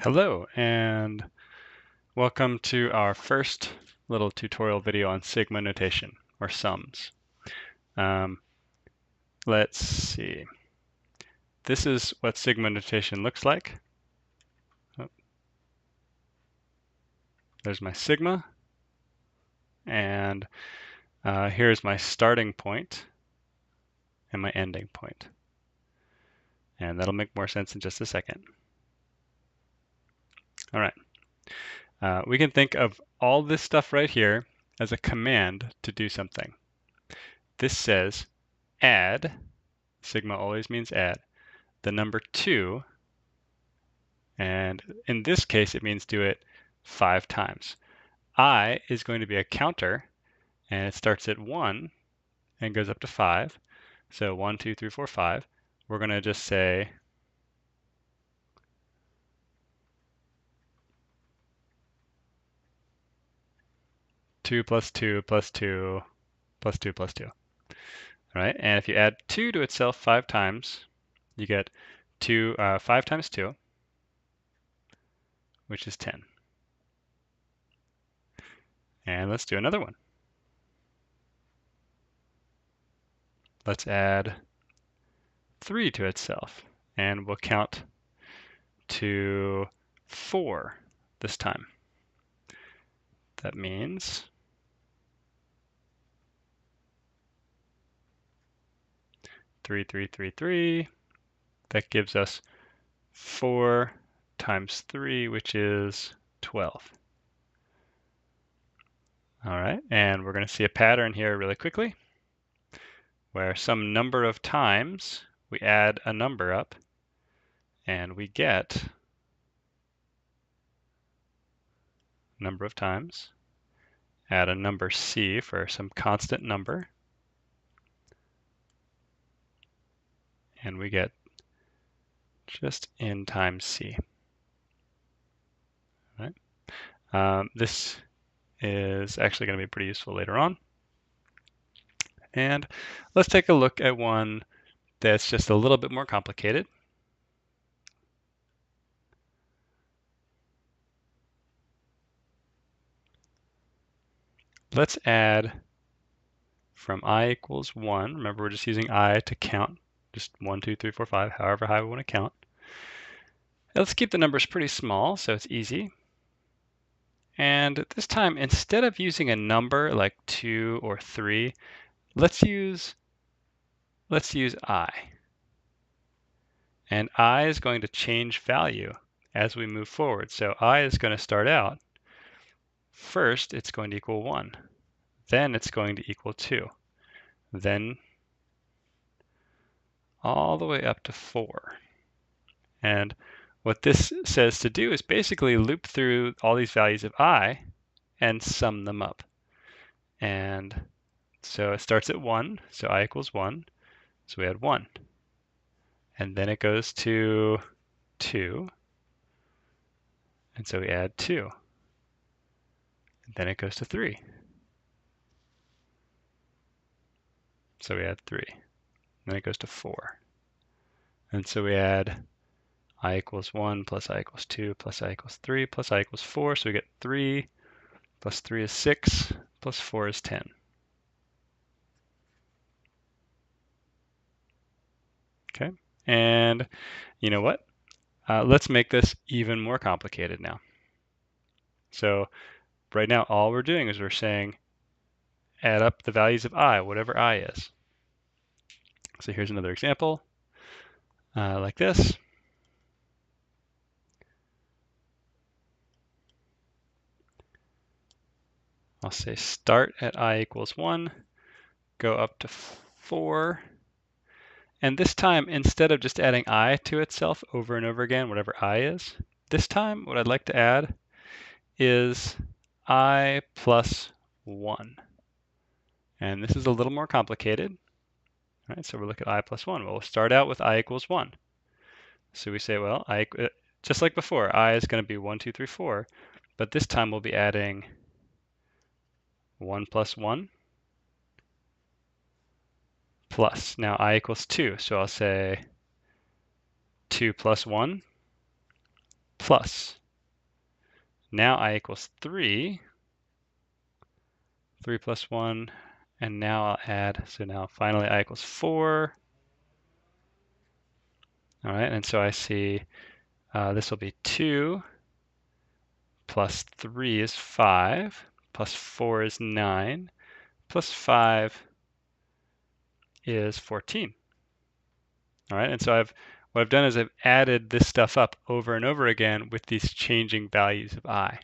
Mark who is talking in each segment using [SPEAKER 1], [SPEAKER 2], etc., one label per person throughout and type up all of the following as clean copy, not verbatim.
[SPEAKER 1] Hello, and welcome to our first little tutorial video on sigma notation, or sums. Let's see. This is what sigma notation looks like. Oh, there's my sigma, and here's my starting point and my ending point. And that'll make more sense in just a second. All right. We can think of all this stuff right here as a command to do something. This says add, sigma always means add, the number 2, and in this case it means do it 5 times. I is going to be a counter, and it starts at 1 and goes up to 5. So 1, 2, 3, 4, 5. We're going to just say two plus 2 plus 2 plus 2 plus 2. All right, and if you add 2 to itself 5 times, you get 5 times 2, which is 10. And let's do another one. Let's add 3 to itself, and we'll count to 4 this time. That means 3, 3, 3, 3. That gives us 4 times 3, which is 12. All right, and we're going to see a pattern here really quickly, where some number of times we add a number up, and we get number of times, add a number c for some constant number, and we get just n times c. All right. This is actually going to be pretty useful later on. And let's take a look at one that's just a little bit more complicated. Let's add from I equals 1. Remember, we're just using I to count, just 1, 2, 3, 4, 5, however high we want to count. Let's keep the numbers pretty small so it's easy. And this time, instead of using a number like 2 or 3, let's use I. And I is going to change value as we move forward. So I is going to start out, first it's going to equal 1. Then it's going to equal 2. Then all the way up to 4. And what this says to do is basically loop through all these values of I and sum them up. And so it starts at 1, so I equals 1, so we add 1. And then it goes to 2, and so we add 2. And then it goes to 3. So we add 3. And then it goes to 4. And so we add I equals 1 plus I equals 2 plus I equals 3 plus I equals 4. So we get 3 plus 3 is 6 plus 4 is 10. Okay, and you know what? Let's make this even more complicated now. So right now, all we're doing is we're saying add up the values of I, whatever I is. So here's another example, like this. I'll say start at I equals 1, go up to 4, and this time, instead of just adding I to itself over and over again, whatever I is, this time what I'd like to add is I plus 1. And this is a little more complicated. All right, so we'll look at I plus 1. Well, we'll start out with I equals 1. So we say, well, just like before, I is going to be 1, 2, 3, 4. But this time we'll be adding 1 plus 1 plus. Now I equals 2. So I'll say 2 plus 1 plus. Now I equals 3. 3 plus 1. And now I'll add, so now finally I equals 4. All right, and so I see this will be 2 plus 3 is 5, plus 4 is 9, plus 5 is 14. All right, and so what I've done is I've added this stuff up over and over again with these changing values of I.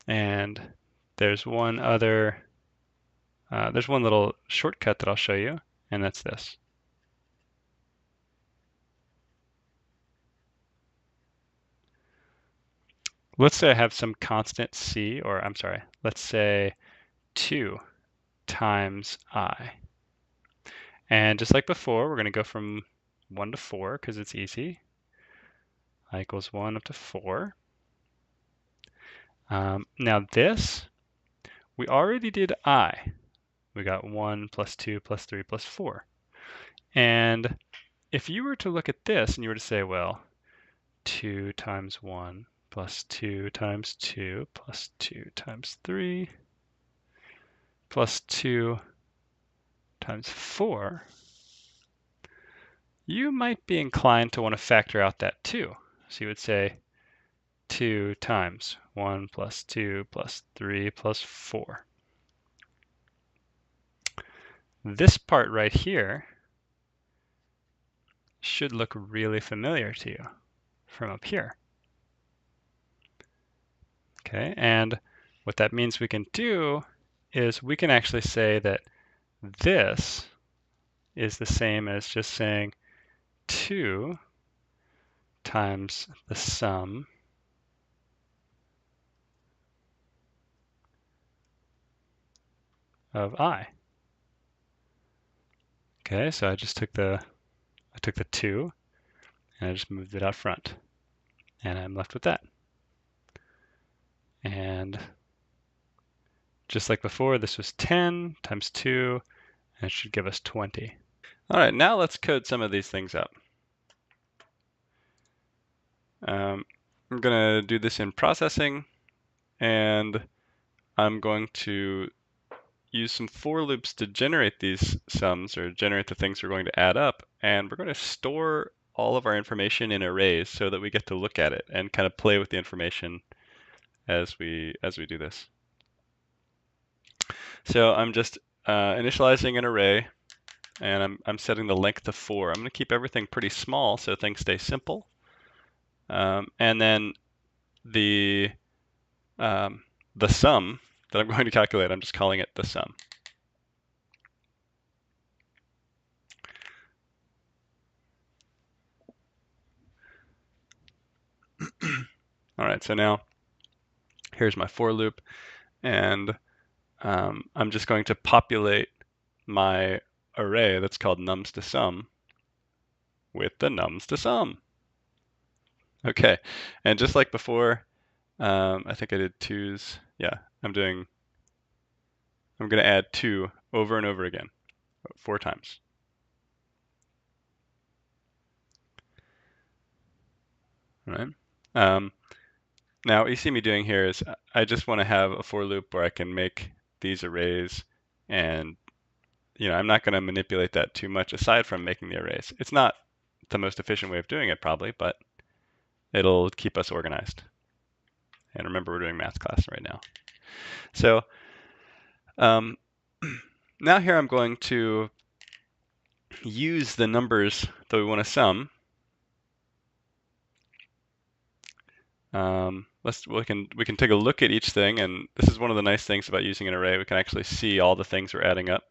[SPEAKER 1] And there's one little shortcut that I'll show you, and that's this. Let's say I have some constant c, or I'm sorry, let's say 2 times I. And just like before, we're going to go from 1 to 4 because it's easy. I equals 1 up to 4. Now this, we already did I. We got 1 plus 2 plus 3 plus 4. And if you were to look at this and you were to say, well, 2 times 1 plus 2 times 2 plus 2 times 3 plus 2 times 4, you might be inclined to want to factor out that 2. So you would say 2 times 1 plus 2 plus 3 plus 4. This part right here should look really familiar to you from up here. Okay, and what that means we can do is we can actually say that this is the same as just saying 2 times the sum of I. Okay, so I took the 2 and I just moved it out front, and I'm left with that. And just like before, this was 10 times 2, and it should give us 20. All right, now let's code some of these things up. I'm going to do this in processing, and I'm going to use some for loops to generate these sums, or generate the things we're going to add up, and we're going to store all of our information in arrays so that we get to look at it and kind of play with the information as we do this. So I'm just initializing an array, and I'm setting the length to 4. I'm going to keep everything pretty small so things stay simple. And then the sum that I'm going to calculate, I'm just calling it the sum. All right, so now here's my for loop, and I'm just going to populate my array that's called nums to sum with the nums to sum. Okay, and just like before, I think I did 2's. Yeah, I'm going to add 2 over and over again, 4 times. All right. Now what you see me doing here is I just want to have a for loop where I can make these arrays, and I'm not going to manipulate that too much aside from making the arrays. It's not the most efficient way of doing it probably, but it'll keep us organized. And remember, we're doing math class right now. So now here I'm going to use the numbers that we want to sum. We can take a look at each thing, and this is one of the nice things about using an array. We can actually see all the things we're adding up.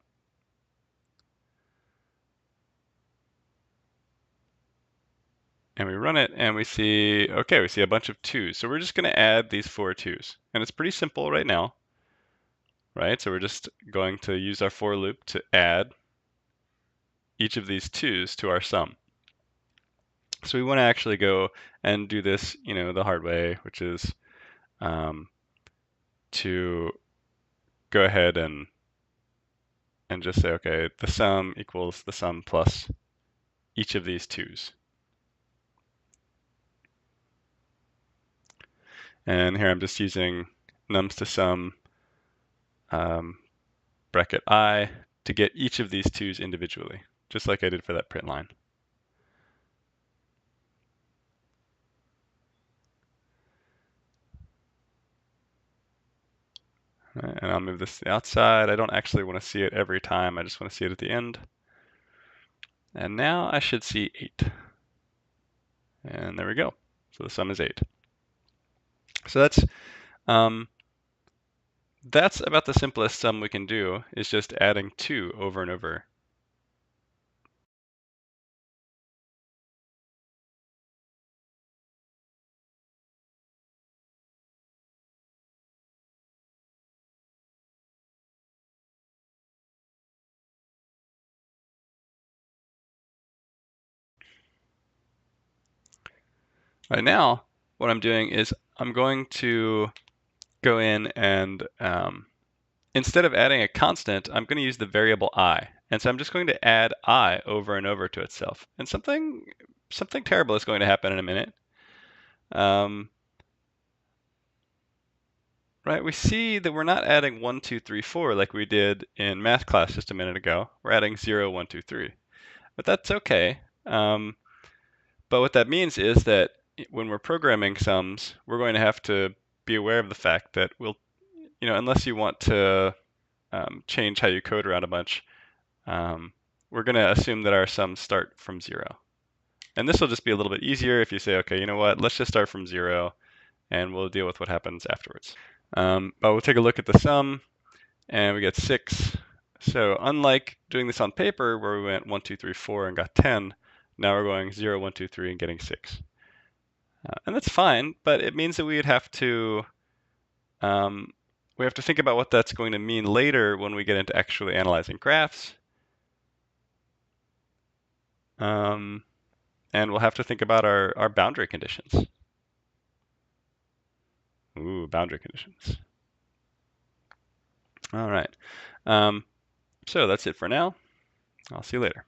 [SPEAKER 1] And we run it, and we see a bunch of 2's. So we're just going to add these 4 2's. And it's pretty simple right now, right? So we're just going to use our for loop to add each of these 2's to our sum. So we want to actually go and do this, the hard way, which is to go ahead and just say, okay, the sum equals the sum plus each of these 2's. And here I'm just using nums to sum bracket I to get each of these 2's individually, just like I did for that print line. And I'll move this to the outside. I don't actually want to see it every time. I just want to see it at the end. And now I should see 8. And there we go. So the sum is 8. So that's about the simplest sum we can do, is just adding 2 over and over. Right now, what I'm doing is I'm going to go in and instead of adding a constant, I'm going to use the variable I. And so I'm just going to add I over and over to itself. And something terrible is going to happen in a minute. Right, we see that we're not adding 1, 2, 3, 4 like we did in math class just a minute ago. We're adding 0, 1, 2, 3. But that's okay. But what that means is that when we're programming sums, we're going to have to be aware of the fact that unless you want to change how you code around a bunch, we're going to assume that our sums start from 0. And this will just be a little bit easier if you say, okay, you know what, let's just start from 0, and we'll deal with what happens afterwards. But we'll take a look at the sum, and we get 6. So unlike doing this on paper where we went 1, 2, 3, 4 and got 10, now we're going 0, 1, 2, 3 and getting 6. And that's fine, but it means that we have to think about what that's going to mean later when we get into actually analyzing graphs. And we'll have to think about our boundary conditions. Ooh, boundary conditions. All right. So that's it for now. I'll see you later.